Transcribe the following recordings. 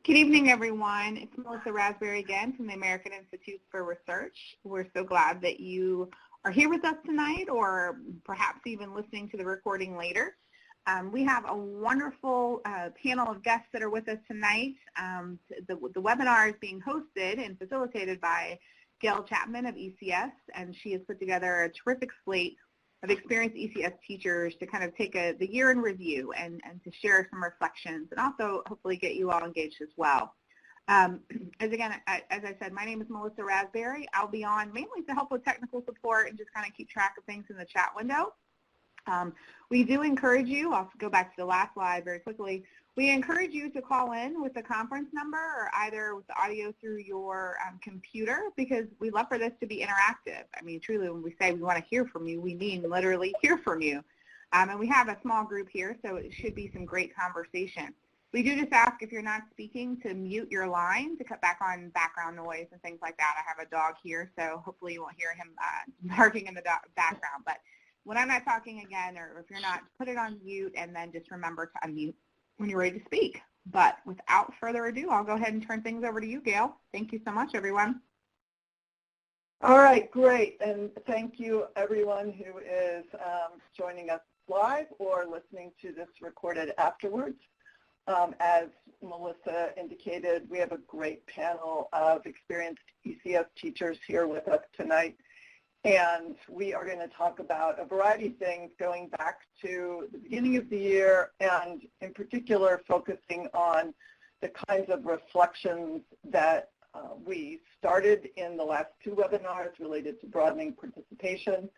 Good evening, everyone. It's Melissa Raspberry again from the American Institute for Research. We're so glad that you are here with us tonight, or perhaps even listening to the recording later. We have a wonderful panel of guests that are with us tonight. The webinar is being hosted and facilitated by Gail Chapman of ECS, and she has put together a terrific slate of experienced ECS teachers to kind of take the year in review and to share some reflections and also hopefully get you all engaged as well. As I said, my name is Melissa Raspberry. I'll be on mainly to help with technical support and just kind of keep track of things in the chat window. We do encourage you, I'll go back to the last slide very quickly, we encourage you to call in with the conference number or either with the audio through your computer, because we love for this to be interactive. I mean, truly, when we say we want to hear from you, we mean literally hear from you. And we have a small group here, so it should be some great conversation. We do just ask, if you're not speaking, to mute your line to cut back on background noise and things like that. I have a dog here, so hopefully you won't hear him barking in the background. But when I'm not talking again, or if you're not, put it on mute and then just remember to unmute when you're ready to speak. But without further ado, I'll go ahead and turn things over to you, Gail. Thank you so much, everyone. All right, great. And thank you, everyone who is joining us live or listening to this recorded afterwards. As Melissa indicated, we have a great panel of experienced ECS teachers here with us tonight. And we are going to talk about a variety of things going back to the beginning of the year, and in particular focusing on the kinds of reflections that we started in the last two webinars related to broadening participation,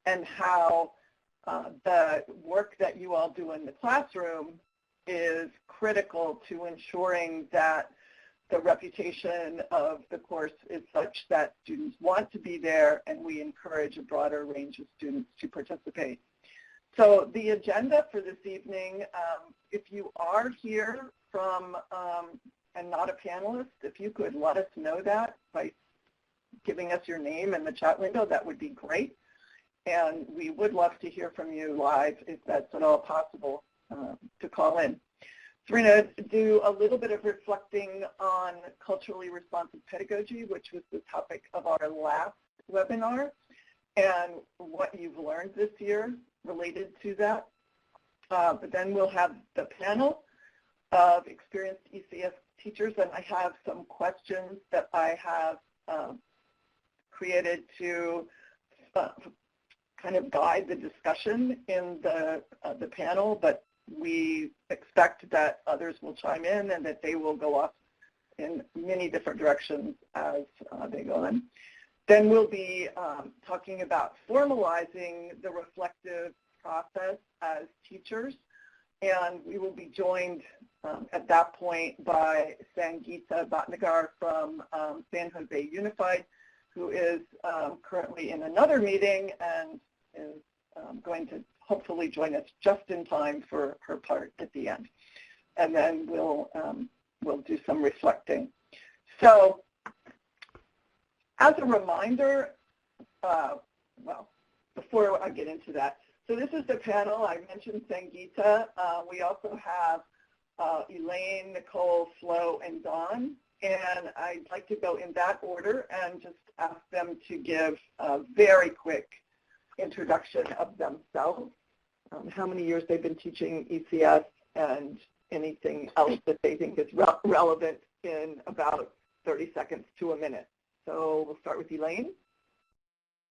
and how the work that you all do in the classroom is critical to ensuring that the reputation of the course is such that students want to be there, and we encourage a broader range of students to participate. So the agenda for this evening, if you are here from and not a panelist, if you could let us know that by giving us your name in the chat window, that would be great. And we would love to hear from you live if that's at all possible to call in. So we're going to do a little bit of reflecting on culturally responsive pedagogy, which was the topic of our last webinar, and what you've learned this year related to that. But then we'll have the panel of experienced ECS teachers, and I have some questions that I have created to kind of guide the discussion in the panel, but we expect that others will chime in and that they will go off in many different directions as they go on. Then we'll be talking about formalizing the reflective process as teachers, and we will be joined at that point by Sangeeta Bhatnagar from San Jose Unified, who is currently in another meeting and is going to hopefully join us just in time for her part at the end. And then we'll do some reflecting. So as a reminder, well, before I get into that, so this is the panel. I mentioned Sangeeta. We also have Elaine, Nicole, Flo, and Dawn. And I'd like to go in that order and just ask them to give a very quick introduction of themselves, how many years they've been teaching ECS, and anything else that they think is relevant in about 30 seconds to a minute. So we'll start with Elaine.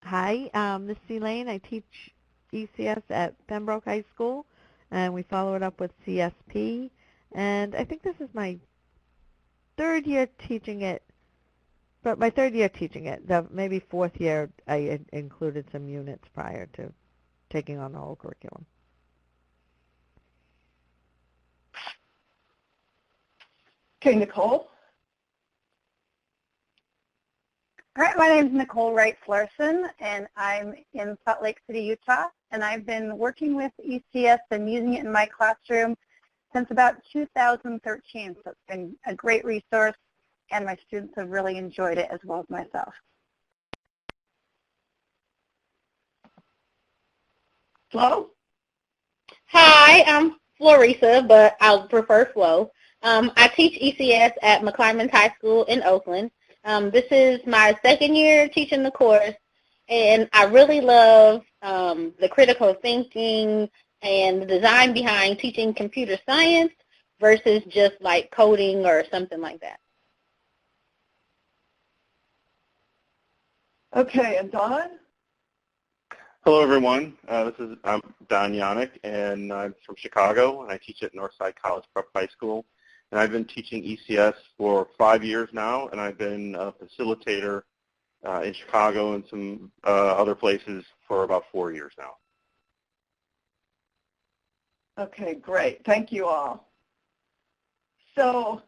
Hi, this is Elaine. I teach ECS at Pembroke High School, and we follow it up with CSP. And I think this is my third year teaching it. But my third year teaching it, maybe fourth year, I included some units prior to taking on the whole curriculum. Okay, Nicole. All right, my name is Nicole Wright-Flarson, and I'm in Salt Lake City, Utah, and I've been working with ECS and using it in my classroom since about 2013, so it's been a great resource, and my students have really enjoyed it as well as myself. Flo? Hi, I'm Florisa, but I'll prefer Flo. I teach ECS at McClymonds High School in Oakland. This is my second year teaching the course, and I really love the critical thinking and the design behind teaching computer science versus just like coding or something like that. Okay, and Don? Hello, everyone. I'm Don Yannick, and I'm from Chicago, and I teach at Northside College Prep High School. And I've been teaching ECS for 5 years now, and I've been a facilitator in Chicago and some other places for about 4 years now. Okay, great. Thank you all. So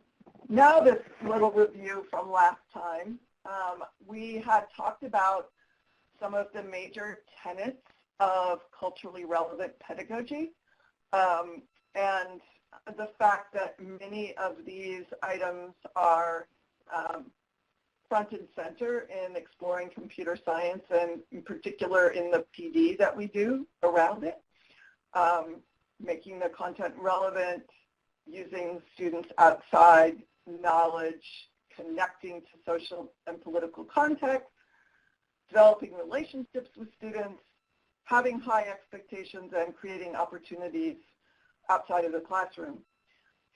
now this little review from last time. We had talked about some of the major tenets of culturally relevant pedagogy, and the fact that many of these items are front and center in exploring computer science, and in particular in the PD that we do around it, making the content relevant, using students outside knowledge, connecting to social and political context, developing relationships with students, having high expectations, and creating opportunities outside of the classroom.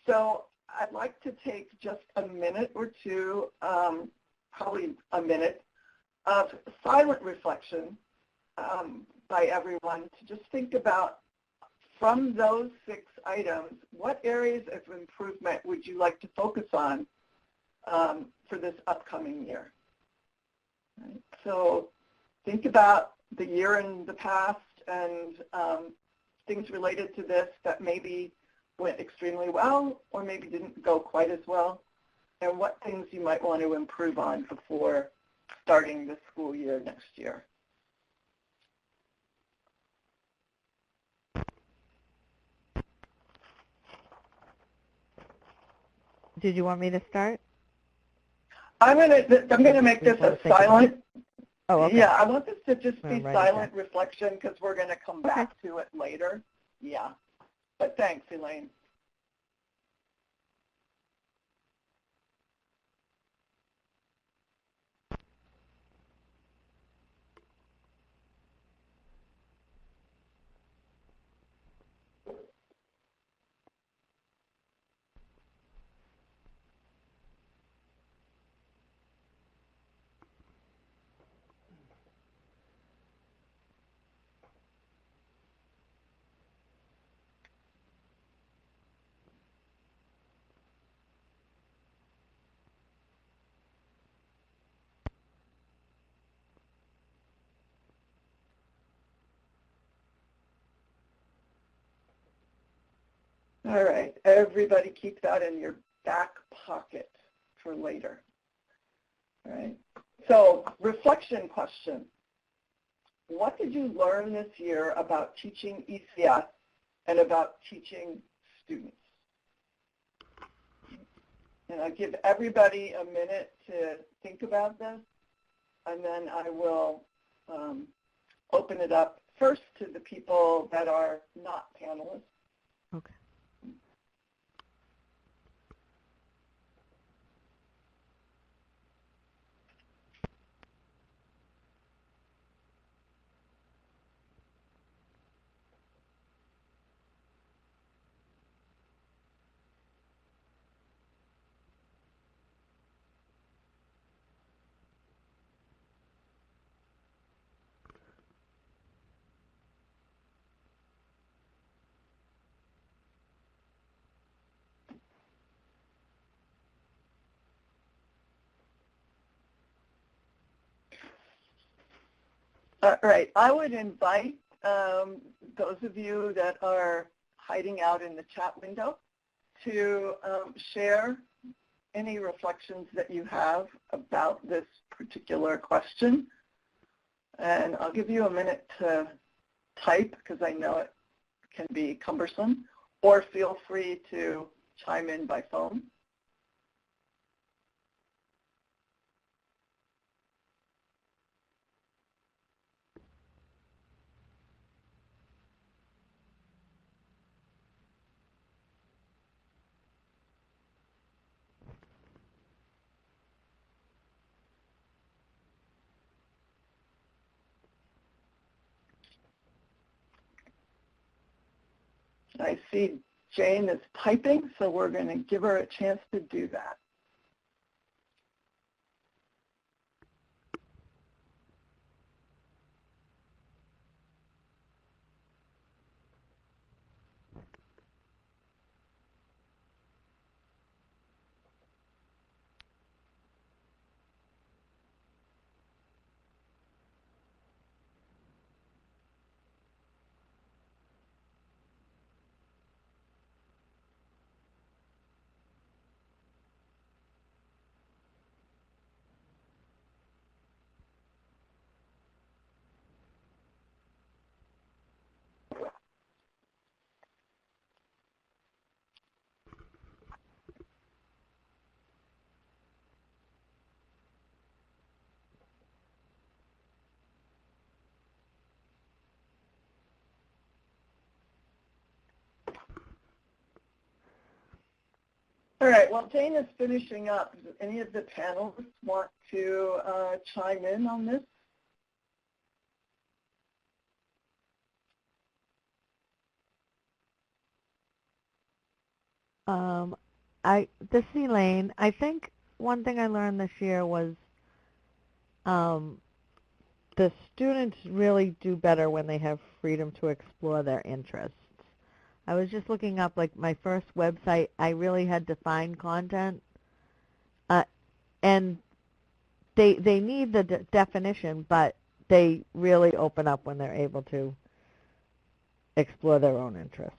So I'd like to take just a minute or two, probably a minute, of silent reflection by everyone to just think about, from those 6 items, what areas of improvement would you like to focus on for this upcoming year? Right. So think about the year in the past and things related to this that maybe went extremely well or maybe didn't go quite as well, and what things you might want to improve on before starting the school year next year. Did you want me to start? I'm gonna make this a silent. Oh, okay. Yeah, I want this to just be Right, silent reflection because we're going to come Okay. back to it later. Yeah, but thanks, Elaine. All right, everybody keep that in your back pocket for later. All right, so reflection question. What did you learn this year about teaching ECS and about teaching students? And I'll give everybody a minute to think about this, and then I will open it up first to the people that are not panelists. Okay. All right, I would invite those of you that are hiding out in the chat window to share any reflections that you have about this particular question. And I'll give you a minute to type because I know it can be cumbersome, or feel free to chime in by phone. I see Jane is typing, so we're going to give her a chance to do that. All right, while Jane is finishing up, does any of the panelists want to chime in on this? This is Elaine. I think one thing I learned this year was the students really do better when they have freedom to explore their interests. I was just looking up, like, my first website, I really had to find content, and they need the definition, but they really open up when they're able to explore their own interests.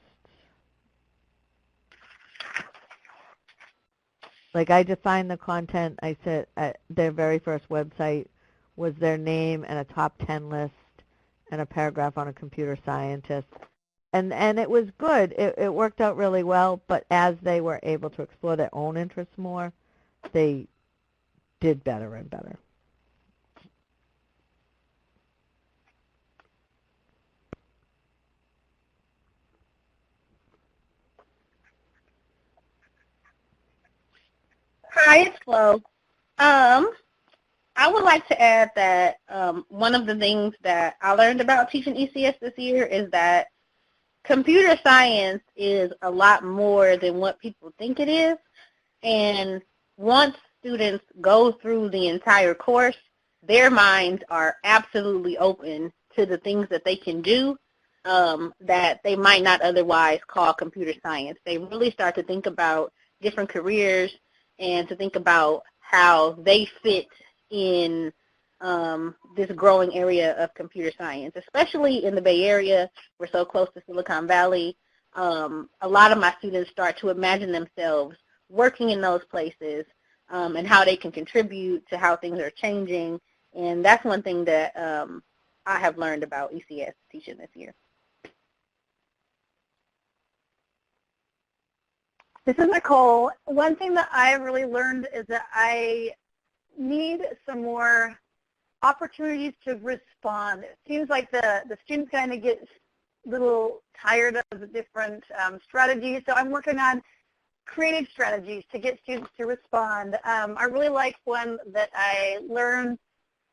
Like, I defined the content. I said their very first website was their name and a top 10 list and a paragraph on a computer scientist. And it was good. It worked out really well, but as they were able to explore their own interests more, they did better and better. Hi, it's Flo. I would like to add that one of the things that I learned about teaching ECS this year is that computer science is a lot more than what people think it is. And once students go through the entire course, their minds are absolutely open to the things that they can do that they might not otherwise call computer science. They really start to think about different careers and to think about how they fit in this growing area of computer science, especially in the Bay Area. We're so close to Silicon Valley. A lot of my students start to imagine themselves working in those places and how they can contribute to how things are changing. And that's one thing that I have learned about ECS teaching this year. This is Nicole. One thing that I really learned is that I need some more opportunities to respond. It seems like the students kind of get a little tired of the different strategies, so I'm working on creative strategies to get students to respond. I really like one that I learned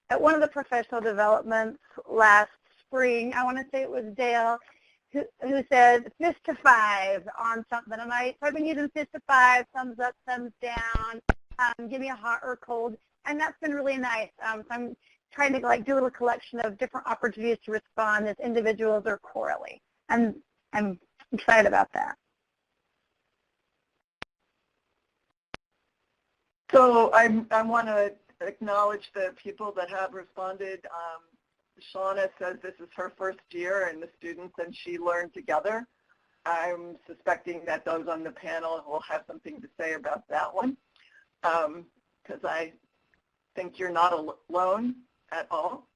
at one of the professional developments last spring. I want to say it was Dale, who said fist to 5 on something, and I've been using fist to 5, thumbs up, thumbs down, give me a hot or cold, and that's been really nice. So I'm trying to do a little collection of different opportunities to respond as individuals or corally, and I'm excited about that. So I want to acknowledge the people that have responded. Shauna says this is her first year, and the students and she learn together. I'm suspecting that those on the panel will have something to say about that one, because I think you're not alone at all.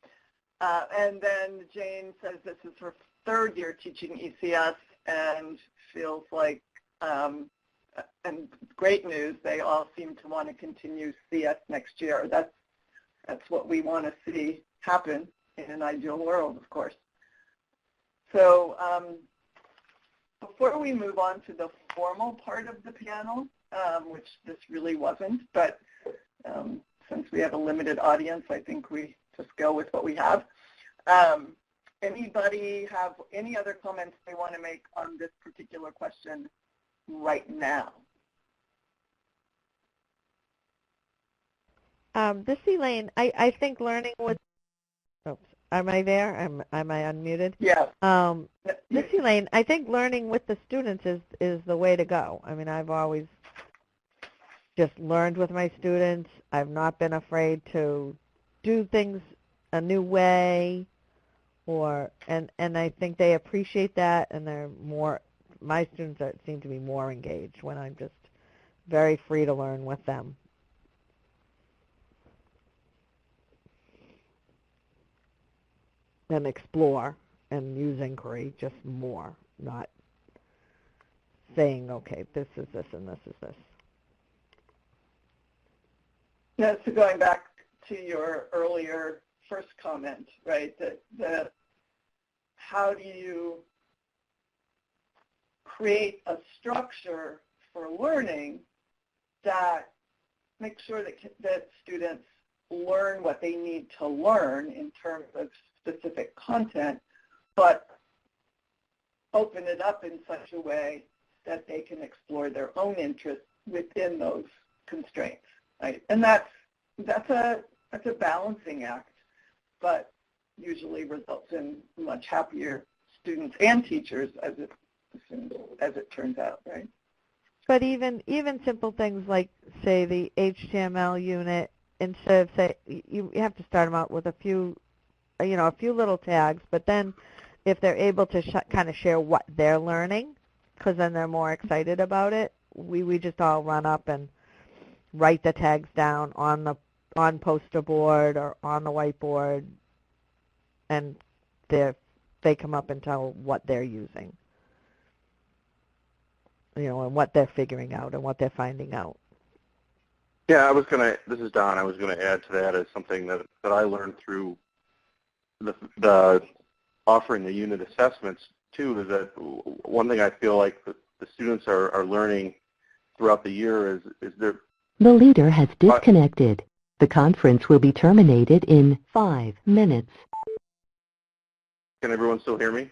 And then Jane says this is her 3rd year teaching ECS and feels like, and great news, they all seem to want to continue CS next year. That's what we want to see happen in an ideal world, of course. So before we move on to the formal part of the panel, which this really wasn't, but since we have a limited audience, I think we just go with what we have. anybody have any other comments they want to make on this particular question right now? This is Elaine. I think learning with, oops, am I there? Am I unmuted? Yeah. This is Elaine. I think learning with the students is the way to go. I mean, I've always just learned with my students. I've not been afraid to do things a new way, and I think they appreciate that, and they're more, my students seem to be more engaged when I'm just very free to learn with them. And explore and use inquiry just more, not saying, okay, this is this and this is this. Yeah, so going back to your earlier first comment, right, that how do you create a structure for learning that makes sure that students learn what they need to learn in terms of specific content, but open it up in such a way that they can explore their own interests within those constraints, right? And that's a balancing act, but usually results in much happier students and teachers as it turns out, right? But even simple things like, say, the HTML unit, instead of, say, you have to start them out with a few little tags, but then if they're able to kind of share what they're learning, because then they're more excited about it, we just all run up and write the tags down on poster board or on the whiteboard, and they come up and tell what they're using, and what they're figuring out and what they're finding out. Yeah, this is Don, I was going to add to that as something that I learned through the offering the unit assessments too, is that one thing I feel like the students are learning throughout the year is they're... The leader has disconnected. The conference will be terminated in 5 minutes. Can everyone still hear me?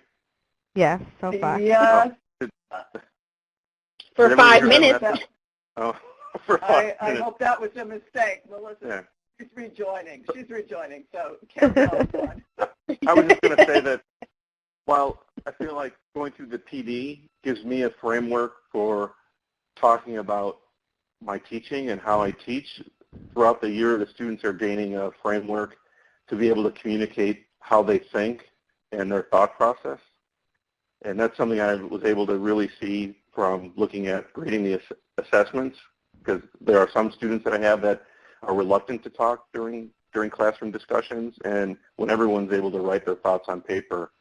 Yes, so far. Yes. For 5 minutes. Oh, for 5 minutes. I hope that was a mistake, Melissa. Yeah. She's rejoining, so carry on. I was just going to say that while I feel like going through the PD gives me a framework for talking about my teaching and how I teach, throughout the year the students are gaining a framework to be able to communicate how they think and their thought process. And that's something I was able to really see from looking at grading the assessments, because there are some students that I have that are reluctant to talk during classroom discussions, and when everyone's able to write their thoughts on paper,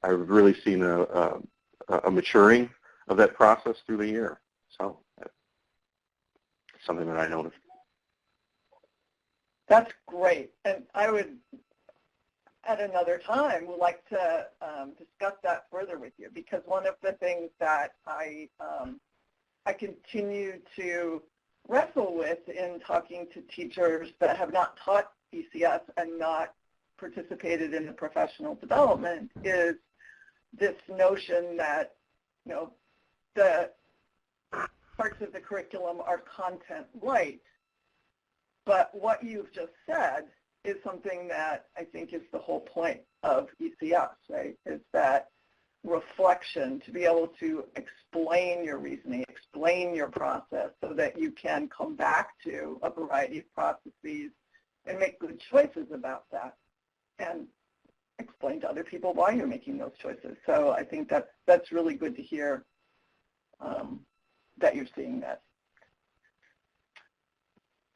I've really seen a maturing of that process through the year. So that's something that I noticed. That's great, and I would, at another time, would like to discuss that further with you, because one of the things that I continue to wrestle with in talking to teachers that have not taught ECS and not participated in the professional development is this notion that, the parts of the curriculum are content light. But what you've just said is something that I think is the whole point of ECS, right? Is that reflection, to be able to explain your reasoning, explain your process so that you can come back to a variety of processes and make good choices about that and explain to other people why you're making those choices. So I think that's really good to hear that you're seeing that.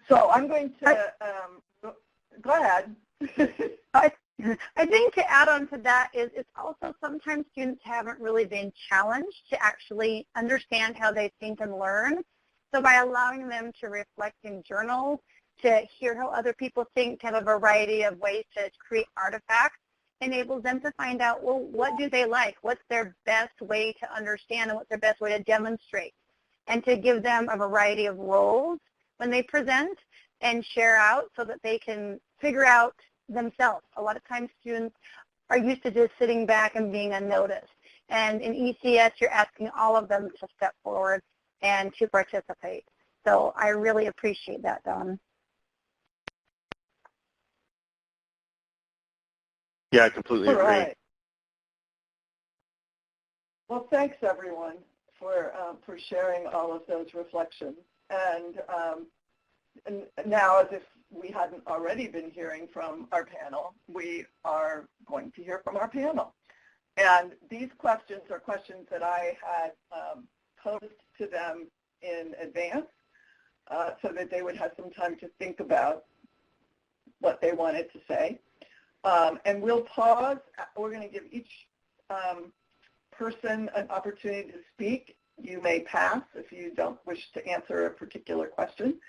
So I'm going to, go ahead. I think to add on to that is it's also sometimes students haven't really been challenged to actually understand how they think and learn. So by allowing them to reflect in journals, to hear how other people think, to have a variety of ways to create artifacts, enables them to find out, well, what do they like? What's their best way to understand, and what's their best way to demonstrate? And to give them a variety of roles when they present and share out so that they can figure out themselves. A lot of times students are used to just sitting back and being unnoticed. And in ECS, you're asking all of them to step forward and to participate. So I really appreciate that, Dawn. Yeah, I completely agree. Right. Well, thanks everyone for sharing all of those reflections. And now, as if we hadn't already been hearing from our panel, we are going to hear from our panel. And these questions are questions that I had posed to them in advance so that they would have some time to think about what they wanted to say. And we'll pause. We're going to give each person an opportunity to speak. You may pass if you don't wish to answer a particular question.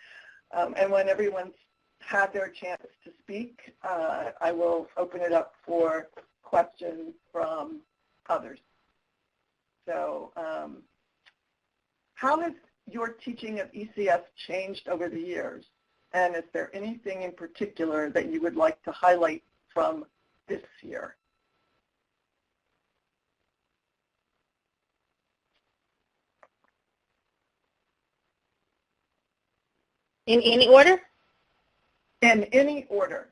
And when everyone's had their chance to speak, I will open it up for questions from others. So how has your teaching of ECS changed over the years? And is there anything in particular that you would like to highlight from this year? In any order? In any order.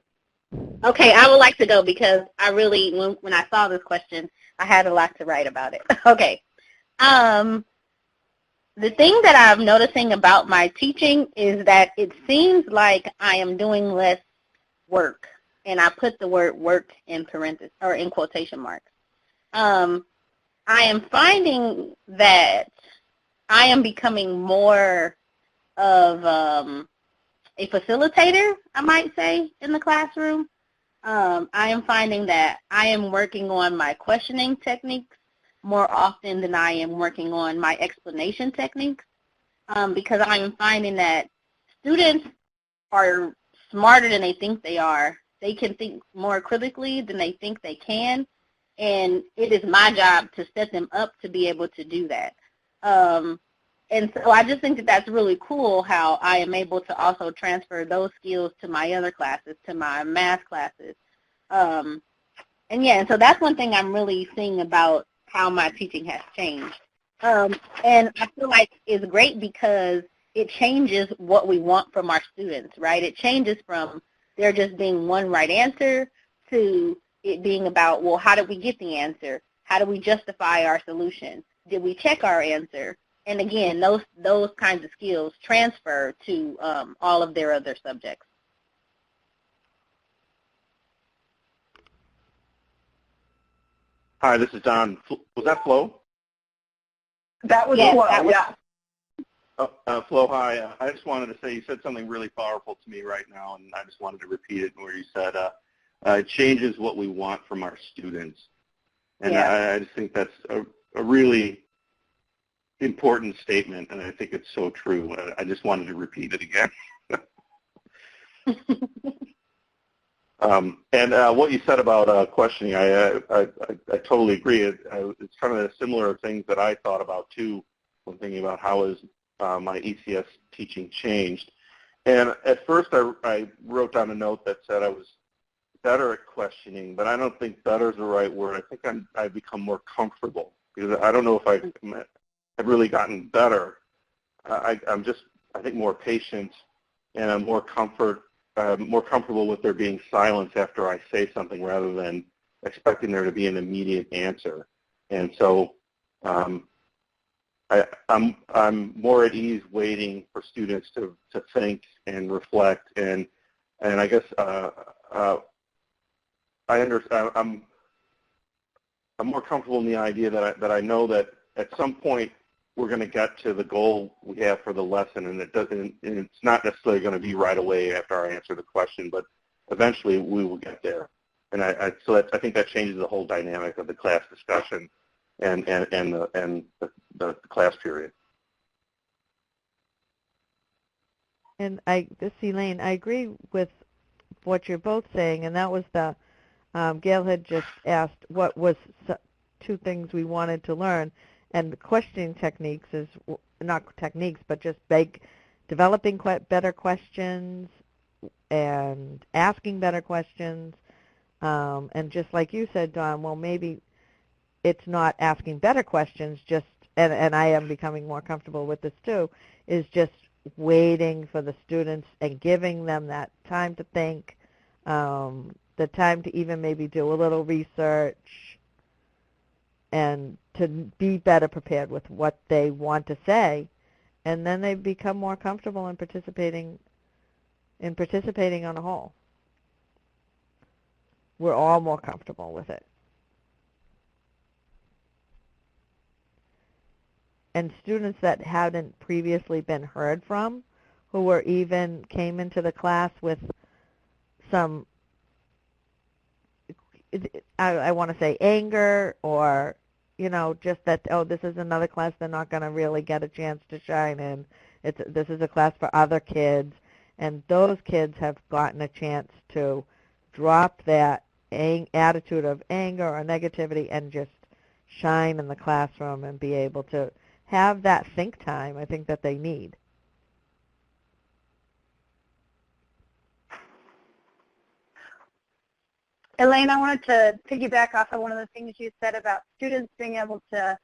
Okay, I would like to go because I really, when I saw this question, I had a lot to write about it. Okay. The thing that I'm noticing about my teaching is that it seems like I am doing less work, and I put the word work in parentheses or in quotation marks. I am finding that I am becoming more of a facilitator, I might say, in the classroom. I am finding that I am working on my questioning techniques more often than I am working on my explanation techniques, because I am finding that students are smarter than they think they are. They can think more critically than they think they can, and it is my job to set them up to be able to do that. And so I just think that that's really cool how I am able to also transfer those skills to my other classes, to my math classes. And yeah, and so that's one thing I'm really seeing about how my teaching has changed. And I feel like it's great because it changes what we want from our students, right? It changes from there just being one right answer to it being about, well, how did we get the answer? How do we justify our solution? Did we check our answer? And again, those kinds of skills transfer to all of their other subjects. Hi, this is Don. Was that Flo? That was Yes, Flo, that was, yeah. Flo, hi. I just wanted to say you said something really powerful to me right now, and I just wanted to repeat it where you said it changes what we want from our students. And Yeah. I just think that's a really important statement, and I think it's so true. I just wanted to repeat it again. And what you said about questioning, I totally agree. It's kind of the similar things that I thought about too when thinking about how has my ECS teaching changed. And at first I wrote down a note that said I was better at questioning, but I don't think better is the right word. I think I've become more comfortable, because I don't know if I've really gotten better. I'm just, I think, more patient, and I'm more comfortable with there being silence after I say something rather than expecting there to be an immediate answer. And so I'm more at ease waiting for students to think and reflect, and I guess I understand. I'm more comfortable in the idea that I know that at some point we're going to get to the goal we have for the lesson, and it's not necessarily going to be right away after I answer the question, but eventually we will get there. And I think that changes the whole dynamic of the class discussion and the class period. And this is Elaine. I agree with what you're both saying, and that was Gail had just asked what was two things we wanted to learn, and the questioning techniques is not techniques, but just developing better questions and asking better questions, And just like you said, Dawn, well, maybe it's not asking better questions, just, and I am becoming more comfortable with this too, is just waiting for the students and giving them that time to think, the time to even maybe do a little research and to be better prepared with what they want to say, and then they become more comfortable in participating on a whole. We're all more comfortable with it. And students that hadn't previously been heard from, who were even came into the class with some, I want to say anger, or, just that, oh, this is another class they're not going to really get a chance to shine in. This is a class for other kids. And those kids have gotten a chance to drop that attitude of anger or negativity and just shine in the classroom and be able to have that think time, I think, that they need. Elaine, I wanted to piggyback off of one of the things you said about students being able to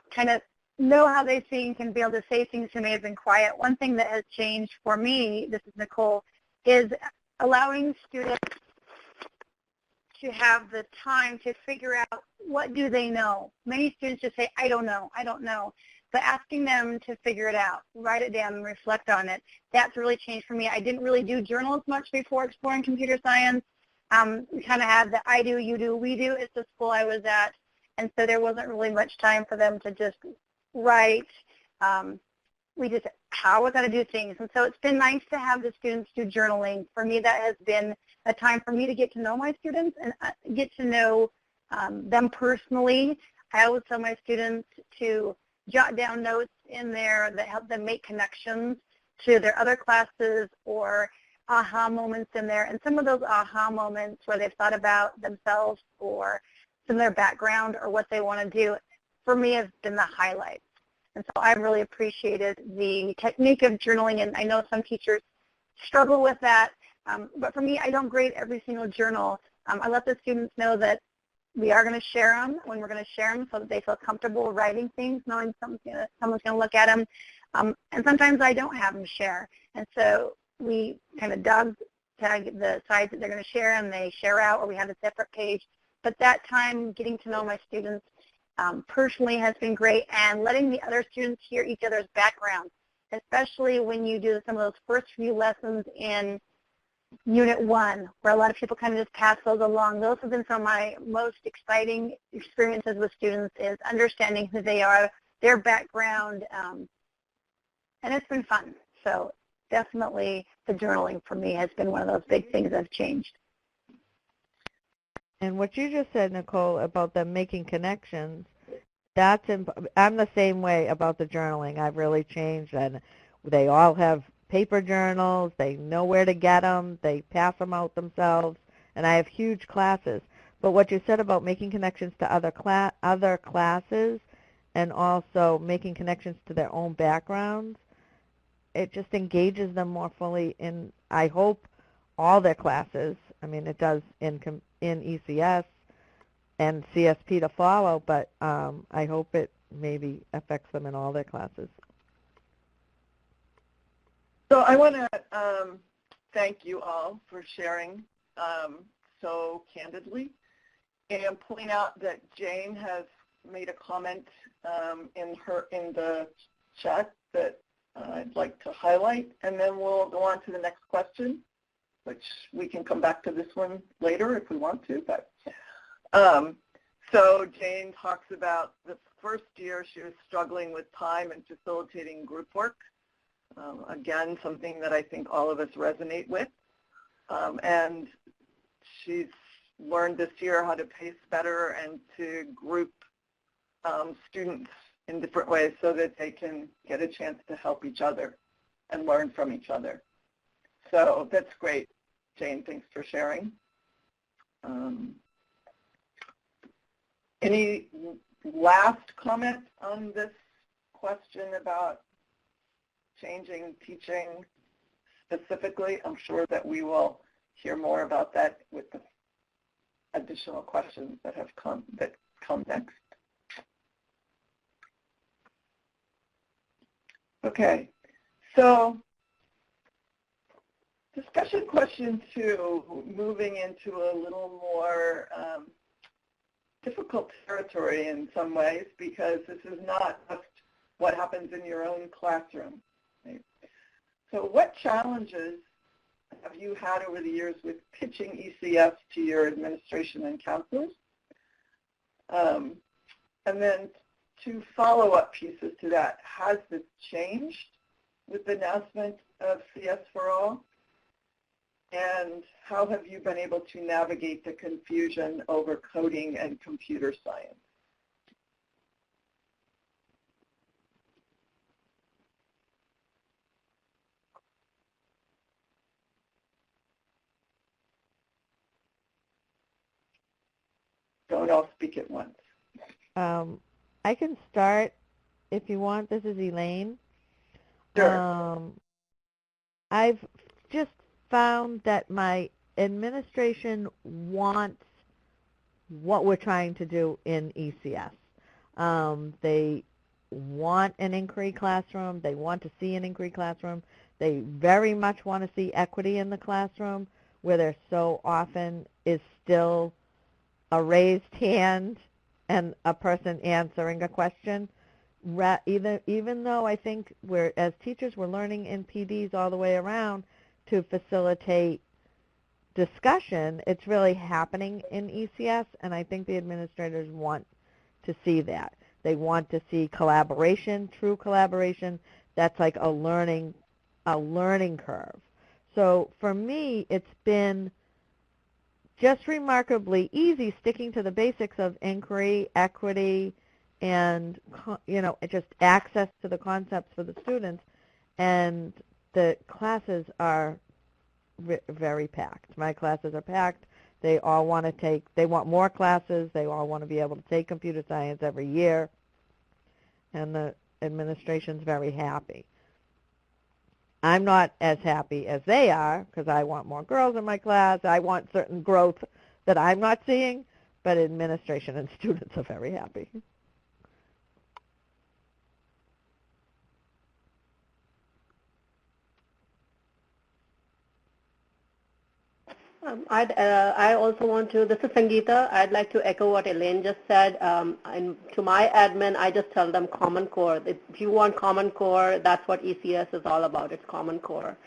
kind of know how they think and be able to say things who may have been quiet. One thing that has changed for me, this is Nicole, is allowing students to have the time to figure out what do they know. Many students just say, I don't know. But asking them to figure it out, write it down and reflect on it, that's really changed for me. I didn't really do journals much before exploring computer science. We kind of had the I do, you do, we do. It's the school I was at. And so there wasn't really much time for them to just write. We just, how we're going to do things. And so it's been nice to have the students do journaling. For me, that has been a time for me to get to know my students and get to know them personally. I always tell my students to jot down notes in there that help them make connections to their other classes or aha moments in there. And some of those aha moments where they've thought about themselves or some of their background or what they want to do, for me, has been the highlights. And so I've really appreciated the technique of journaling, and I know some teachers struggle with that. But for me, I don't grade every single journal. I let the students know that we are going to share them when we're going to share them so that they feel comfortable writing things, knowing someone's going to look at them. And sometimes I don't have them share. And so we kind of tag the sides that they're going to share, and they share out, or we have a separate page. But that time getting to know my students personally has been great, and letting the other students hear each other's backgrounds, especially when you do some of those first few lessons in Unit 1, where a lot of people kind of just pass those along. Those have been some of my most exciting experiences with students, is understanding who they are, their background, and it's been fun. So definitely the journaling for me has been one of those big things that's changed. And what you just said, Nicole, about them making connections, I'm the same way about the journaling. I've really changed, and they all have paper journals. They know where to get them. They pass them out themselves, and I have huge classes. But what you said about making connections to other classes and also making connections to their own backgrounds, it just engages them more fully in, I hope, all their classes. I mean, it does in ECS and CSP to follow, but I hope it maybe affects them in all their classes. So I want to thank you all for sharing so candidly, and point out that Jane has made a comment in the chat that I'd like to highlight, and then we'll go on to the next question, which we can come back to this one later if we want to. But so Jane talks about the first year she was struggling with time and facilitating group work. Again, something that I think all of us resonate with. And she's learned this year how to pace better and to group students in different ways so that they can get a chance to help each other and learn from each other. So that's great, Jane. Thanks for sharing. Any last comment on this question about changing teaching specifically? I'm sure that we will hear more about that with the additional questions that come next. Okay, so discussion question 2, moving into a little more difficult territory in some ways, because this is not just what happens in your own classroom. Right? So what challenges have you had over the years with pitching ECS to your administration and counselors? And then 2 follow-up pieces to that. Has this changed with the announcement of CS for All? And how have you been able to navigate the confusion over coding and computer science? Don't all speak at once. I can start if you want. This is Elaine. Sure. I've just found that my administration wants what we're trying to do in ECS. They want an inquiry classroom. They want to see an inquiry classroom. They very much want to see equity in the classroom, where there so often is still a raised hand and a person answering a question. Even though I think as teachers, we're learning in PDs all the way around to facilitate discussion, it's really happening in ECS, and I think the administrators want to see that. They want to see collaboration, true collaboration. That's like a learning curve. So for me, it's been just remarkably easy sticking to the basics of inquiry, equity, and just access to the concepts for the students, and the classes are very packed. My classes are packed. They all want to they want more classes. They all want to be able to take computer science every year, and the administration's very happy. I'm not as happy as they are, because I want more girls in my class. I want certain growth that I'm not seeing, but administration and students are very happy. I also want to, this is Sangeeta, I'd like to echo what Elaine just said. And to my admin, I just tell them Common Core. If you want Common Core, that's what ECS is all about. It's Common Core.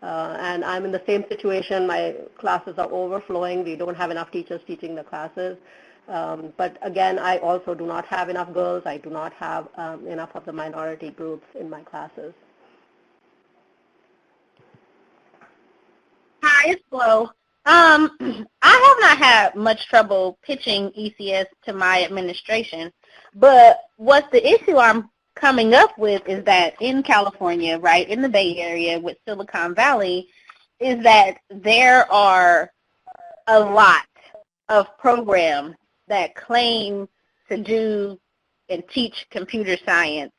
And I'm in the same situation. My classes are overflowing. We don't have enough teachers teaching the classes. But again, I also do not have enough girls. I do not have enough of the minority groups in my classes. Hi, it's Flo. I have not had much trouble pitching ECS to my administration, but what the issue I'm coming up with is that in California, right, in the Bay Area with Silicon Valley, is that there are a lot of programs that claim to do and teach computer science.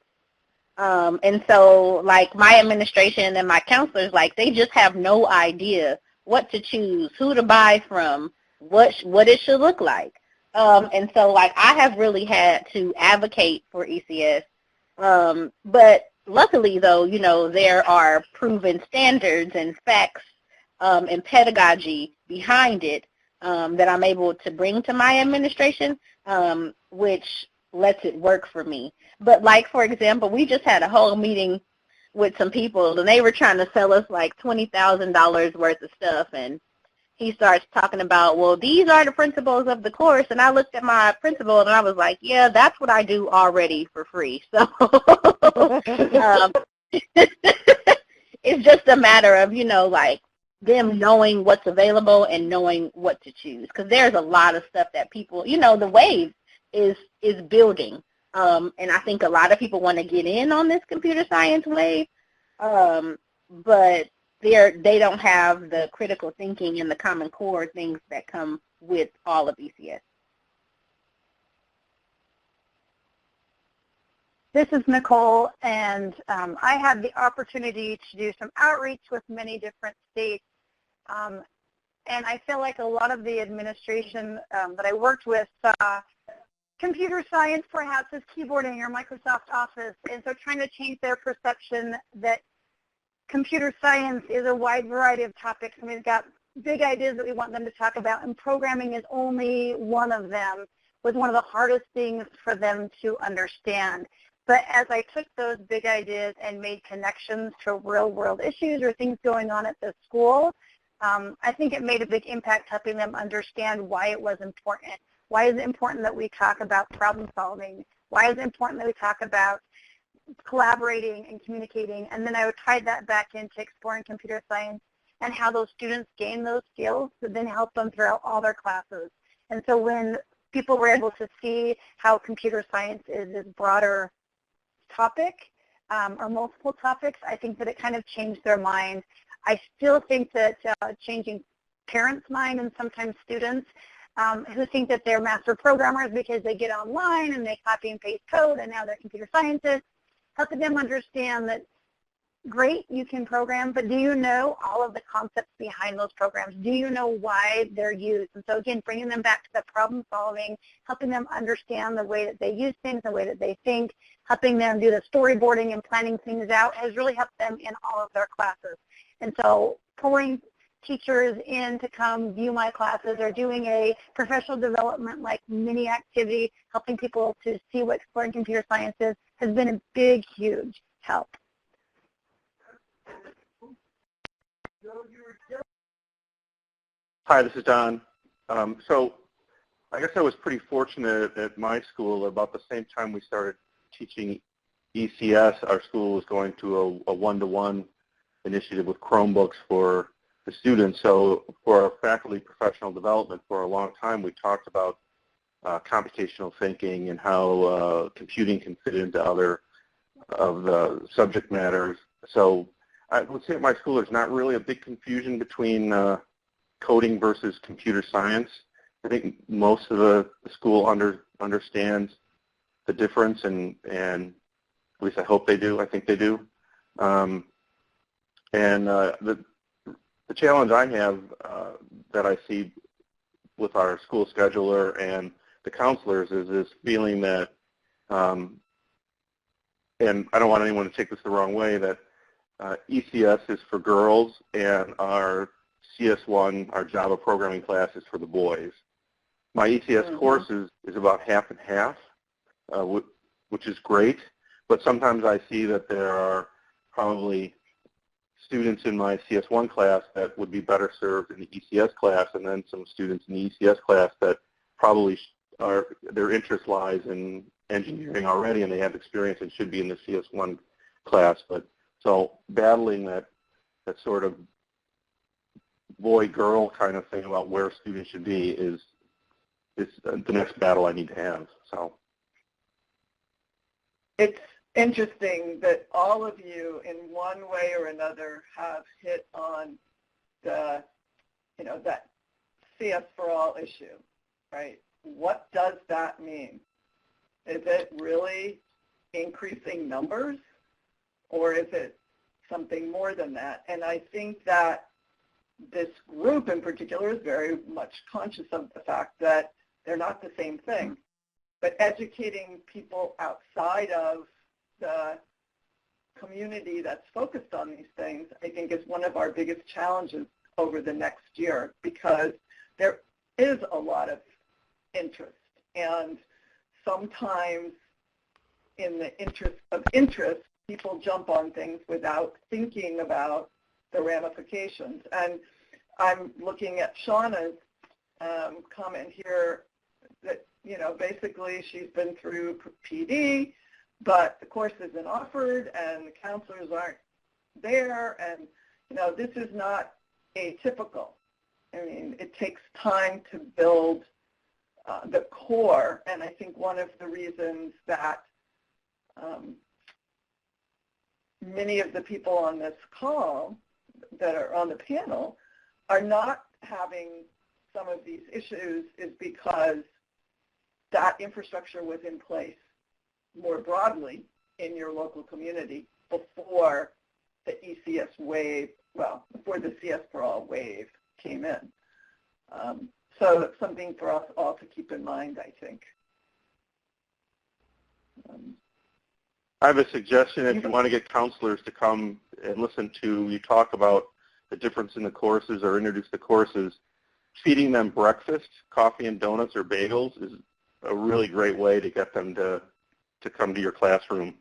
And so, like, my administration and my counselors, like, they just have no idea what to choose, who to buy from, what it should look like. And so, like, I have really had to advocate for ECS. But luckily, though, there are proven standards and facts and pedagogy behind it that I'm able to bring to my administration, which lets it work for me. But, like, for example, we just had a whole meeting with some people, and they were trying to sell us like $20,000 worth of stuff, and he starts talking about, well, these are the principles of the course, and I looked at my principal, and I was like, yeah, that's what I do already for free. So it's just a matter of, like, them knowing what's available and knowing what to choose, because there's a lot of stuff that people, the wave is building. And I think a lot of people want to get in on this computer science wave, but they don't have the critical thinking and the Common Core things that come with all of ECS. This is Nicole, and I had the opportunity to do some outreach with many different states And I feel like a lot of the administration that I worked with saw computer science perhaps as keyboarding or Microsoft Office, and so trying to change their perception that computer science is a wide variety of topics, and we've got big ideas that we want them to talk about, and programming is only one of them, was one of the hardest things for them to understand. But as I took those big ideas and made connections to real-world issues or things going on at the school, I think it made a big impact helping them understand why it was important. Why is it important that we talk about problem solving? Why is it important that we talk about collaborating and communicating? And then I would tie that back into exploring computer science and how those students gain those skills to then help them throughout all their classes. And so when people were able to see how computer science is this broader topic or multiple topics, I think that it kind of changed their mind. I still think that changing parents' mind and sometimes students who think that they're master programmers because they get online and they copy and paste code and now they're computer scientists, helping them understand that, great, you can program, but do you know all of the concepts behind those programs? Do you know why they're used? And so again, bringing them back to the problem solving, helping them understand the way that they use things, the way that they think, helping them do the storyboarding and planning things out has really helped them in all of their classes. And so pulling teachers in to come view my classes or doing a professional development like mini activity, helping people to see what exploring computer science is, has been a big, huge help. Hi, this is Don. So I guess I was pretty fortunate at my school. About the same time we started teaching ECS, our school was going to a one-to-one initiative with Chromebooks for the students. So for our faculty professional development for a long time, we talked about computational thinking and how computing can fit into other of the subject matters. So I would say at my school there's not really a big confusion between coding versus computer science. I think most of the school understands the difference, and at least I hope they do. I think they do. The challenge I have that I see with our school scheduler and the counselors is this feeling that, and I don't want anyone to take this the wrong way, that ECS is for girls and our CS1, our Java programming class, is for the boys. My ECS course is about half and half, which is great, but sometimes I see that there are probably students in my CS1 class that would be better served in the ECS class, and then some students in the ECS class that probably their interest lies in engineering already and they have experience and should be in the CS1 class. But so battling that sort of boy-girl kind of thing about where students should be is the next battle I need to have. So it's interesting that all of you in one way or another have hit on the, that CS for all issue, right? What does that mean? Is it really increasing numbers, or is it something more than that? And I think that this group in particular is very much conscious of the fact that they're not the same thing. But educating people outside of the community that's focused on these things, I think, is one of our biggest challenges over the next year, because there is a lot of interest. And sometimes in the interest of interest, people jump on things without thinking about the ramifications. And I'm looking at Shauna's comment here that, basically she's been through PD, but the course isn't offered and the counselors aren't there. And, this is not atypical. I mean, it takes time to build the core. And I think one of the reasons that many of the people on this call that are on the panel are not having some of these issues is because that infrastructure was in place more broadly in your local community before the ECS wave, before the CS for All wave came in. So it's something for us all to keep in mind, I think. I have a suggestion if you want to get counselors to come and listen to you talk about the difference in the courses or introduce the courses. Feeding them breakfast, coffee and donuts or bagels is a really great way to get them to come to your classroom.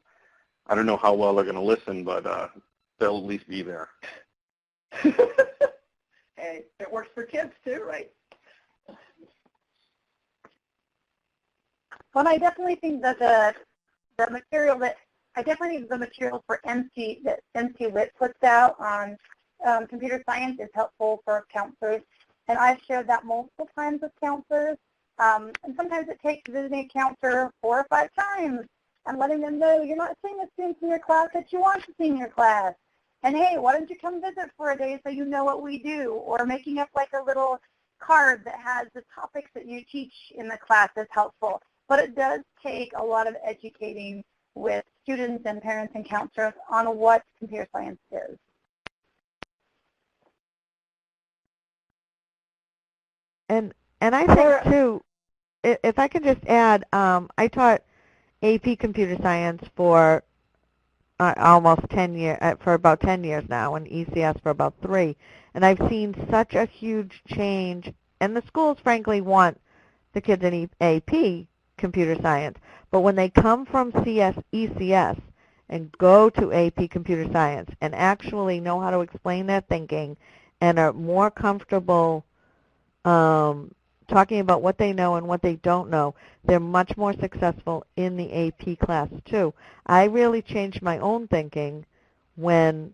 I don't know how well they're going to listen, but they'll at least be there. Hey, it works for kids too, right? Well, I definitely think that the material that the material for NC that NC Lit puts out on computer science is helpful for counselors, and I've shared that multiple times with counselors. And sometimes it takes visiting a counselor 4 or 5 times and letting them know you're not seeing the students in your class that you want to see in your class. And hey, why don't you come visit for a day so you know what we do? Or making up like a little card that has the topics that you teach in the class is helpful. But it does take a lot of educating with students and parents and counselors on what computer science is. And I think too, if I can just add, I taught AP Computer Science for almost 10 years, for about 10 years now, and ECS for about 3, and I've seen such a huge change. And the schools, frankly, want the kids in AP Computer Science, but when they come from ECS and go to AP Computer Science and actually know how to explain their thinking and are more comfortable talking about what they know and what they don't know, they're much more successful in the AP class too. I really changed my own thinking when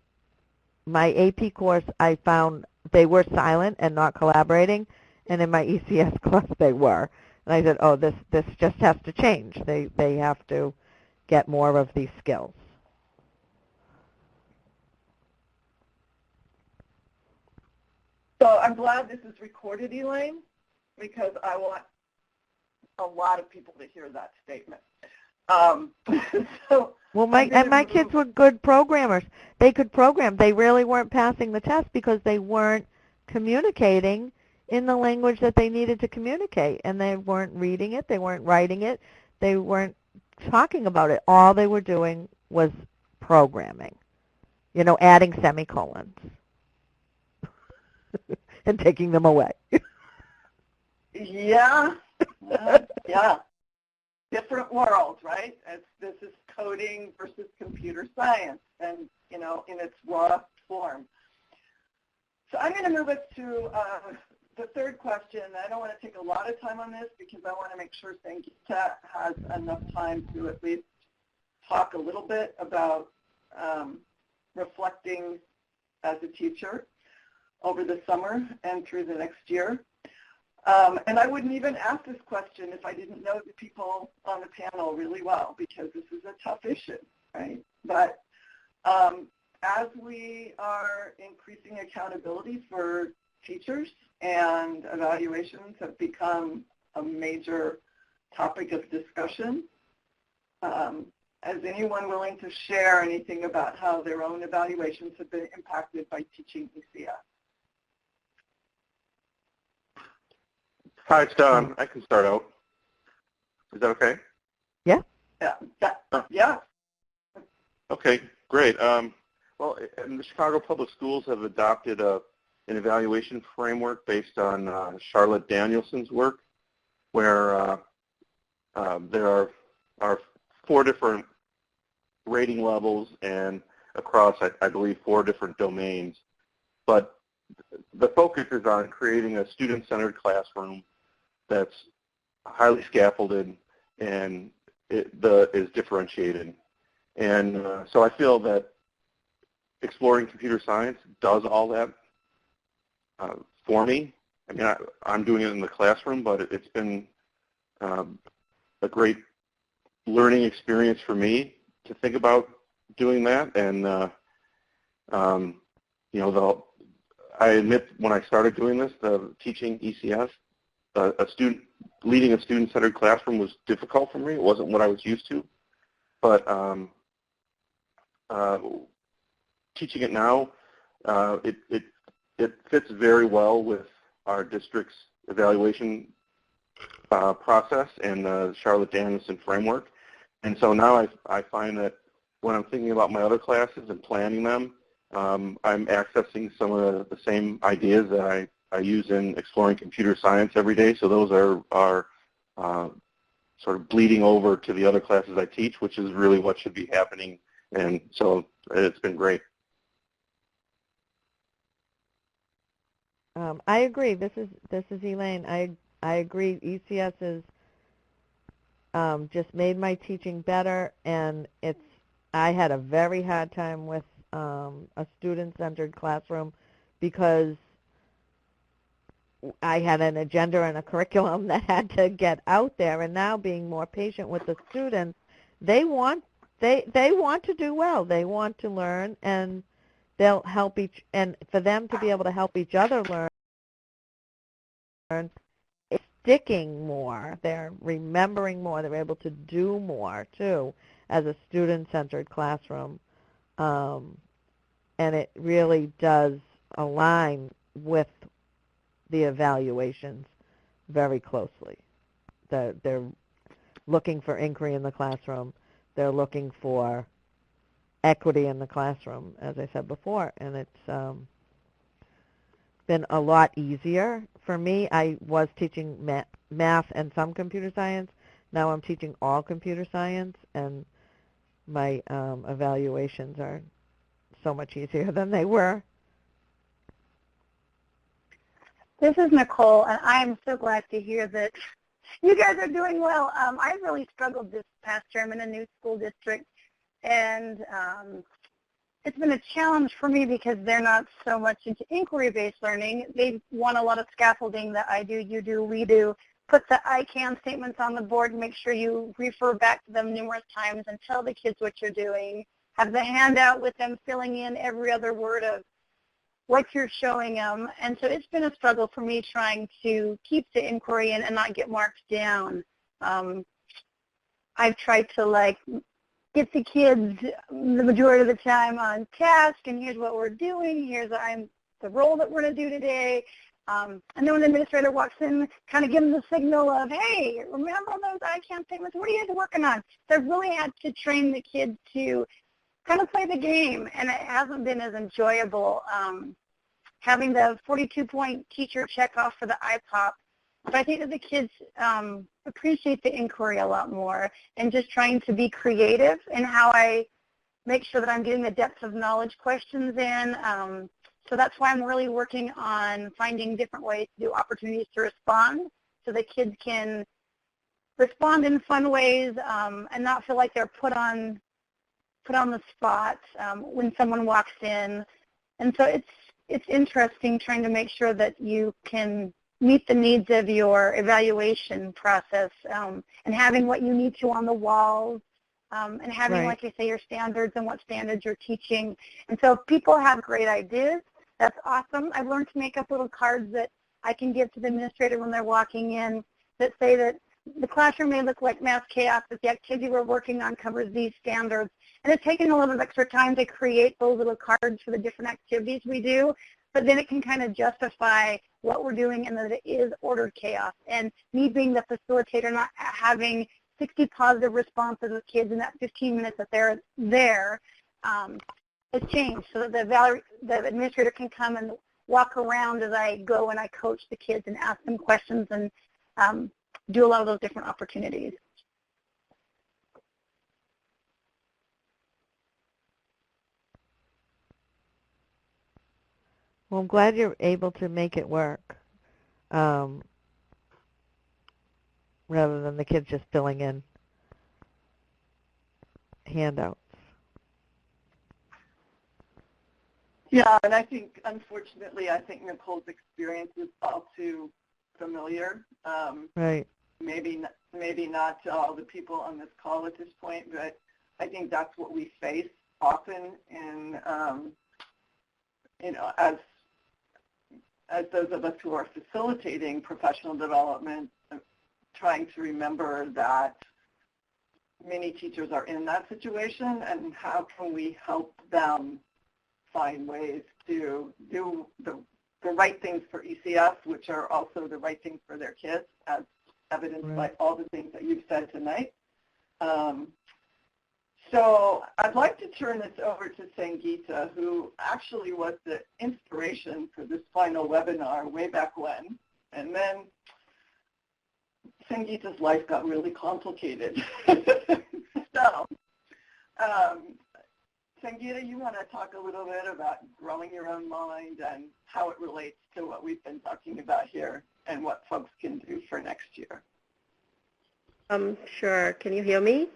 my AP course, I found they were silent and not collaborating, and in my ECS class they were. And I said, oh, this just has to change. They have to get more of these skills. So I'm glad this is recorded, Elaine, because I want a lot of people to hear that statement. Well, my kids were good programmers. They could program. They really weren't passing the test because they weren't communicating in the language that they needed to communicate, and they weren't reading it. They weren't writing it. They weren't talking about it. All they were doing was programming, adding semicolons and taking them away. Yeah. Yeah. Different worlds, right? This is coding versus computer science, and in its raw form. So I'm going to move us to the third question. I don't want to take a lot of time on this because I want to make sure Sangeeta has enough time to at least talk a little bit about reflecting as a teacher over the summer and through the next year. And I wouldn't even ask this question if I didn't know the people on the panel really well, because this is a tough issue, right? But as we are increasing accountability for teachers and evaluations have become a major topic of discussion, is anyone willing to share anything about how their own evaluations have been impacted by teaching ECS? Hi, it's Don. I can start out. Is that okay? Yeah. Yeah. Okay, great. Well, the Chicago Public Schools have adopted an evaluation framework based on Charlotte Danielson's work, where there are 4 different rating levels and across, I believe, 4 different domains. But the focus is on creating a student-centered classroom that's highly scaffolded and is differentiated. And so I feel that exploring computer science does all that for me. I mean, I'm doing it in the classroom, but it's been a great learning experience for me to think about doing that. And, I admit when I started doing this, teaching ECS, leading a student-centered classroom was difficult for me. It wasn't what I was used to. But teaching it now, it fits very well with our district's evaluation process and the Charlotte-Danielson framework. And so now I find that when I'm thinking about my other classes and planning them, I'm accessing some of the same ideas that I use in exploring computer science every day. So those are sort of bleeding over to the other classes I teach, which is really what should be happening. And so it's been great. I agree. This is Elaine. I agree. ECS is just made my teaching better, and I had a very hard time with a student-centered classroom because I had an agenda and a curriculum that had to get out there, and now being more patient with the students, they want to do well. They want to learn, and they'll help and for them to be able to help each other learn, it's sticking more. They're remembering more. They're able to do more, too, as a student-centered classroom. And it really does align with the evaluations very closely. They're looking for inquiry in the classroom. They're looking for equity in the classroom, as I said before, and it's been a lot easier. For me, I was teaching math and some computer science. Now I'm teaching all computer science, and my evaluations are so much easier than they were. This is Nicole, and I'm so glad to hear that you guys are doing well. I really struggled this past term in a new school district, and it's been a challenge for me because they're not so much into inquiry-based learning. They want a lot of scaffolding that I do, you do, we do. Put the I can statements on the board, make sure you refer back to them numerous times and tell the kids what you're doing. Have the handout with them filling in every other word of what you're showing them. And so it's been a struggle for me trying to keep the inquiry in and not get marked down. I've tried to get the kids the majority of the time on task, and here's what we're doing, here's the role that we're going to do today. And then when the administrator walks in, kind of give them the signal of, hey, remember those I can statements? What are you guys working on? So I've really had to train the kids to kind of play the game, and it hasn't been as enjoyable having the 42-point teacher check off for the IPOP. But I think that the kids appreciate the inquiry a lot more, and just trying to be creative in how I make sure that I'm getting the depth of knowledge questions in. So that's why I'm really working on finding different ways to do opportunities to respond so the kids can respond in fun ways and not feel like they're put on the spot when someone walks in. And so it's interesting trying to make sure that you can meet the needs of your evaluation process and having what you need to on the walls and having, like you say, your standards and what standards you're teaching. And so if people have great ideas, that's awesome. I've learned to make up little cards that I can give to the administrator when they're walking in that say that the classroom may look like math chaos, but the activity we're working on covers these standards. And it's taken a little bit of extra time to create those little cards for the different activities we do, but then it can kind of justify what we're doing and that it is ordered chaos. And me being the facilitator, not having 60 positive responses of kids in that 15 minutes that they're there, has changed so that the administrator can come and walk around as I go and I coach the kids and ask them questions and do a lot of those different opportunities. Well, I'm glad you're able to make it work rather than the kids just filling in handouts. Yeah, and I think, unfortunately, I think Nicole's experience is all too familiar. Right. Maybe not to all the people on this call at this point, but I think that's what we face often in, as those of us who are facilitating professional development, trying to remember that many teachers are in that situation, and how can we help them find ways to do the right things for ECS, which are also the right things for their kids, as evidenced by all the things that you've said tonight. So I'd like to turn this over to Sangeeta, who actually was the inspiration for this final webinar way back when. And then Sangeeta's life got really complicated. So, Sangeeta, you want to talk a little bit about growing your own mind and how it relates to what we've been talking about here and what folks can do for next year? Sure. Can you hear me?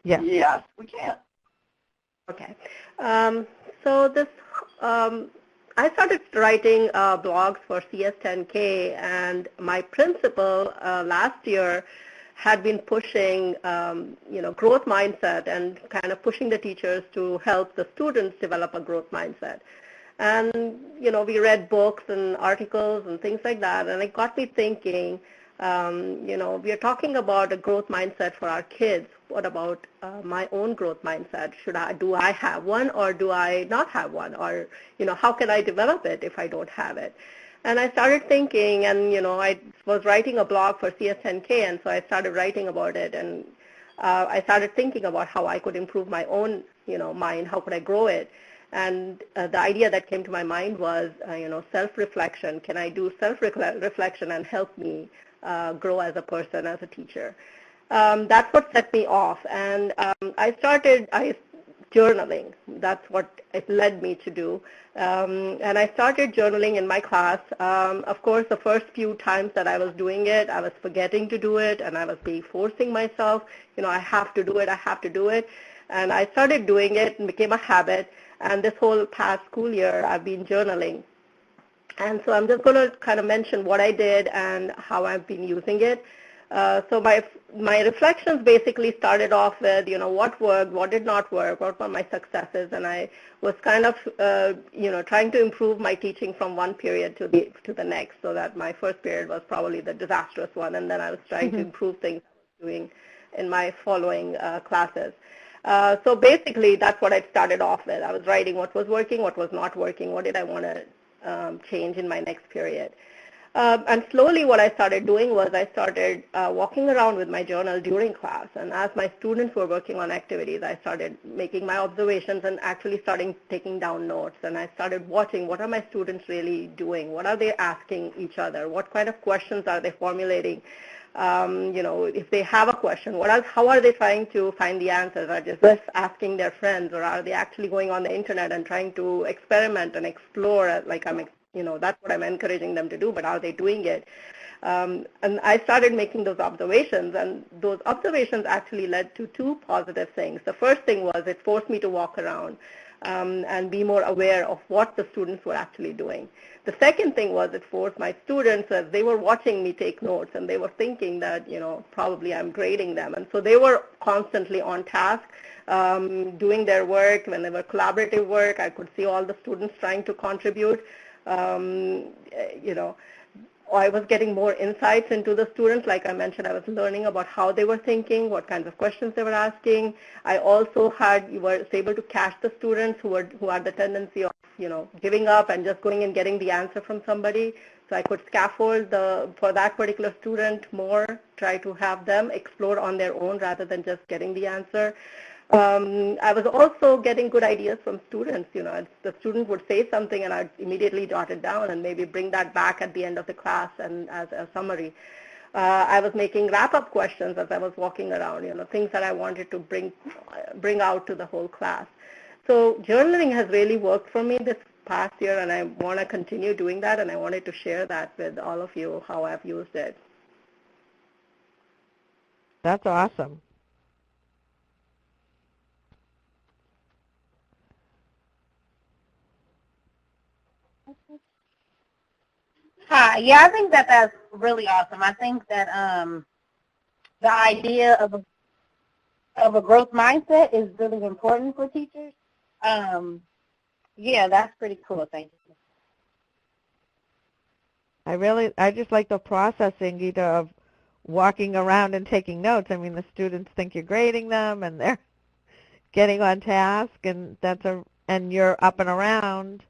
Yeah. Yes, we can. Okay. So this, I started writing blogs for CS10K, and my principal last year had been pushing, growth mindset and kind of pushing the teachers to help the students develop a growth mindset. And, we read books and articles and things like that, and it got me thinking, we are talking about a growth mindset for our kids. What about my own growth mindset? Do I have one, or do I not have one? Or, how can I develop it if I don't have it? And I started thinking, and, I was writing a blog for CS10K, and so I started writing about it, and I started thinking about how I could improve my own, mind, how could I grow it? And the idea that came to my mind was, self-reflection. Can I do self-reflection and help me grow as a person, as a teacher? That's what set me off. And I started journaling. That's what it led me to do. And I started journaling in my class. Of course, the first few times that I was doing it, I was forgetting to do it, and I was forcing myself, I have to do it, I have to do it. And I started doing it and became a habit. And this whole past school year, I've been journaling. And so I'm just going to kind of mention what I did and how I've been using it. So my reflections basically started off with, what worked, what did not work, what were my successes, and I was kind of, trying to improve my teaching from one period to the next, so that my first period was probably the disastrous one, and then I was trying to improve things I was doing in my following classes. So basically, that's what I started off with. I was writing what was working, what was not working, what did I want to change in my next period. And slowly what I started doing was I started walking around with my journal during class. And as my students were working on activities, I started making my observations and actually starting taking down notes. And I started watching what are my students really doing? What are they asking each other? What kind of questions are they formulating? If they have a question, how are they trying to find the answers? Are they just asking their friends, or are they actually going on the internet and trying to experiment and explore, like that's what I'm encouraging them to do, but are they doing it? And I started making those observations, and those observations actually led to two positive things. The first thing was it forced me to walk around and be more aware of what the students were actually doing. The second thing was it forced my students, as they were watching me take notes, and they were thinking that, probably I'm grading them. And so they were constantly on task, doing their work. When they were collaborative work, I could see all the students trying to contribute. I was getting more insights into the students. Like I mentioned, I was learning about how they were thinking, what kinds of questions they were asking. I also was able to catch the students who had the tendency of, giving up and just going and getting the answer from somebody. So I could scaffold for that particular student more, try to have them explore on their own rather than just getting the answer. I was also getting good ideas from students. The student would say something and I'd immediately jot it down and maybe bring that back at the end of the class and as a summary. I was making wrap-up questions as I was walking around, things that I wanted to bring out to the whole class. So journaling has really worked for me this past year, and I want to continue doing that, and I wanted to share that with all of you, how I've used it. That's awesome. Hi. Yeah, I think that's really awesome. I think that the idea of a growth mindset is really important for teachers. Yeah, that's pretty cool. Thank you. I just like the processing, Gita, of walking around and taking notes. I mean, the students think you're grading them, and they're getting on task, and and you're up and around.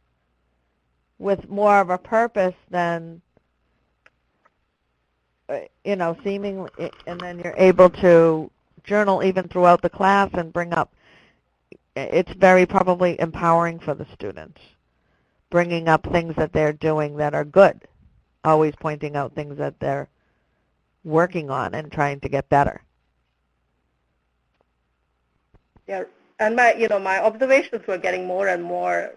with more of a purpose than, seemingly, and then you're able to journal even throughout the class and bring up, it's very probably empowering for the students, bringing up things that they're doing that are good, always pointing out things that they're working on and trying to get better. Yeah, and my observations were getting more and more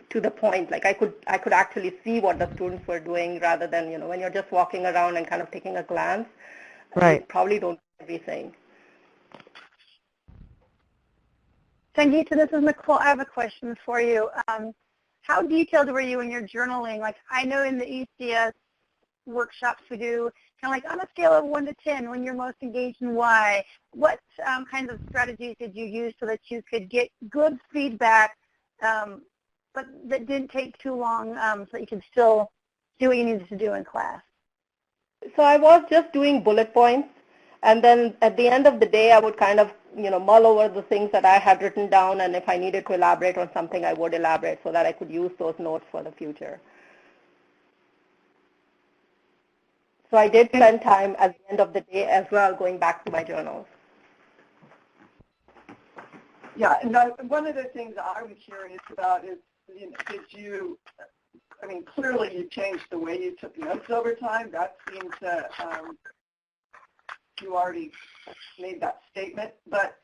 to the point. Like I could actually see what the students were doing rather than when you're just walking around and kind of taking a glance. Right. You probably don't see everything. Sangeeta, this is Nicole. I have a question for you. How detailed were you in your journaling? Like I know in the ECS workshops we do, kind of like on a scale of 1 to 10, when you're most engaged and why, what kinds of strategies did you use so that you could get good feedback, but that didn't take too long so that you could still do what you needed to do in class? So I was just doing bullet points, and then at the end of the day, I would kind of mull over the things that I had written down, and if I needed to elaborate on something, I would elaborate so that I could use those notes for the future. So I did spend time at the end of the day as well going back to my journals. Yeah, and one of the things I'm curious about is, did you, clearly you changed the way you took notes over time. That seemed to, you already made that statement, but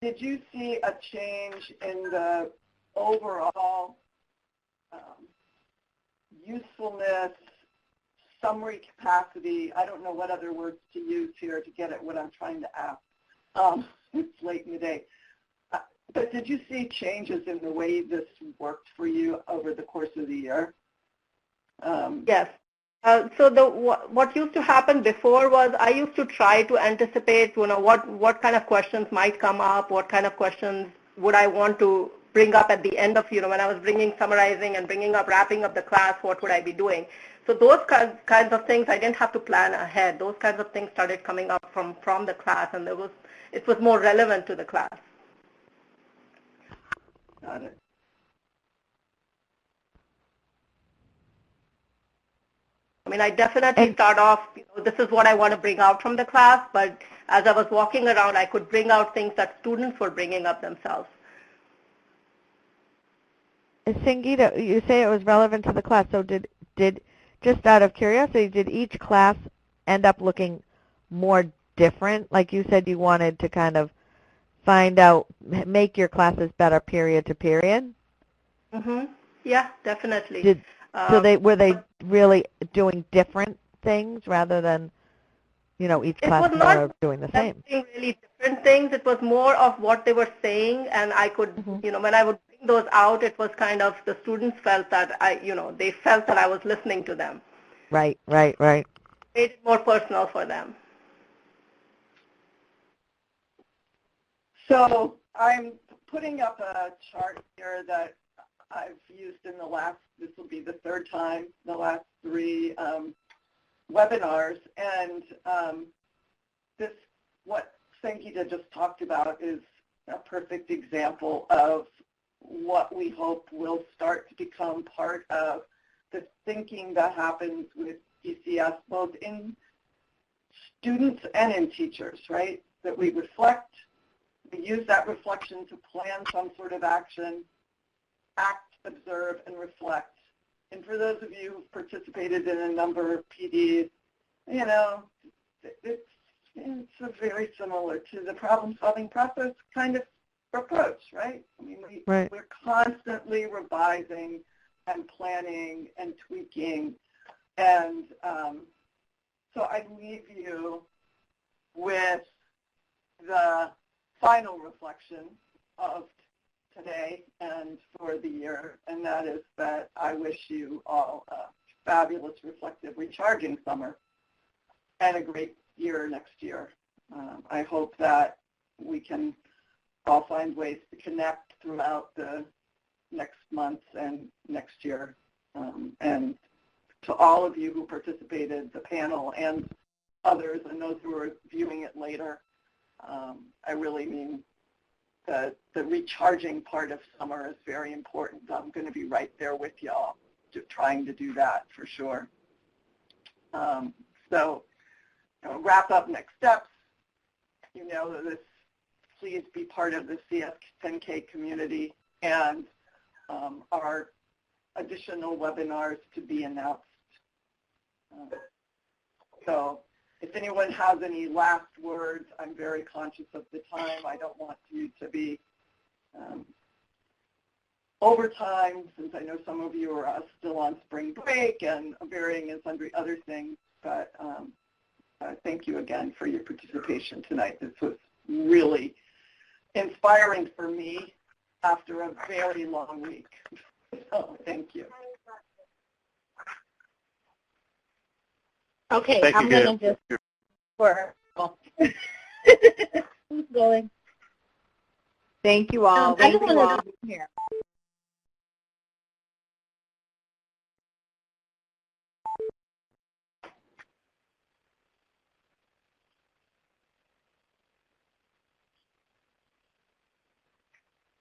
did you see a change in the overall usefulness, summary capacity? I don't know what other words to use here to get at what I'm trying to ask. It's late in the day. But did you see changes in the way this worked for you over the course of the year? Yes. So what used to happen before was I used to try to anticipate, what kind of questions might come up, what kind of questions would I want to bring up at the end of, when I was summarizing and wrapping up the class, what would I be doing? So those kinds of things I didn't have to plan ahead. Those kinds of things started coming up from the class, and it was more relevant to the class. Got it. I definitely start off, this is what I want to bring out from the class, but as I was walking around, I could bring out things that students were bringing up themselves. Sangeeta, you say it was relevant to the class, so did just out of curiosity, did each class end up looking more different? Like you said, you wanted to kind of find out, make your classes better period to period? Mm-hmm. Yeah, definitely. So were they really doing different things rather than, each class more doing the same? It was not really different things. It was more of what they were saying, and I could, when I would bring those out, it was kind of the students felt that they felt that I was listening to them. Right. Made it more personal for them. So I'm putting up a chart here that I've used this will be the third time, the last 3 webinars, and what Sangeeta just talked about is a perfect example of what we hope will start to become part of the thinking that happens with ECS, both in students and in teachers, right? That we reflect, we use that reflection to plan some sort of action, act, observe, and reflect. And for those of you who've participated in a number of PDs, it's very similar to the problem-solving process kind of approach, right? We're constantly revising and planning and tweaking. And so I leave you with the final reflection of today and for the year, and that is that I wish you all a fabulous, reflective, recharging summer and a great year next year. I hope that we can all find ways to connect throughout the next months and next year. And to all of you who participated, the panel and others, and those who are viewing it later, I really mean the recharging part of summer is very important. I'm going to be right there with y'all trying to do that for sure. So wrap up next steps. You know that this, please be part of the CS10K community, and our additional webinars to be announced. So if anyone has any last words, I'm very conscious of the time. I don't want you to be overtime, since I know some of you are still on spring break and varying and sundry other things, but thank you again for your participation tonight. This was really inspiring for me after a very long week. So thank you. Okay, Thank I'm you, going to Gail. just for who's going? Thank you all. I just Thank you all want here.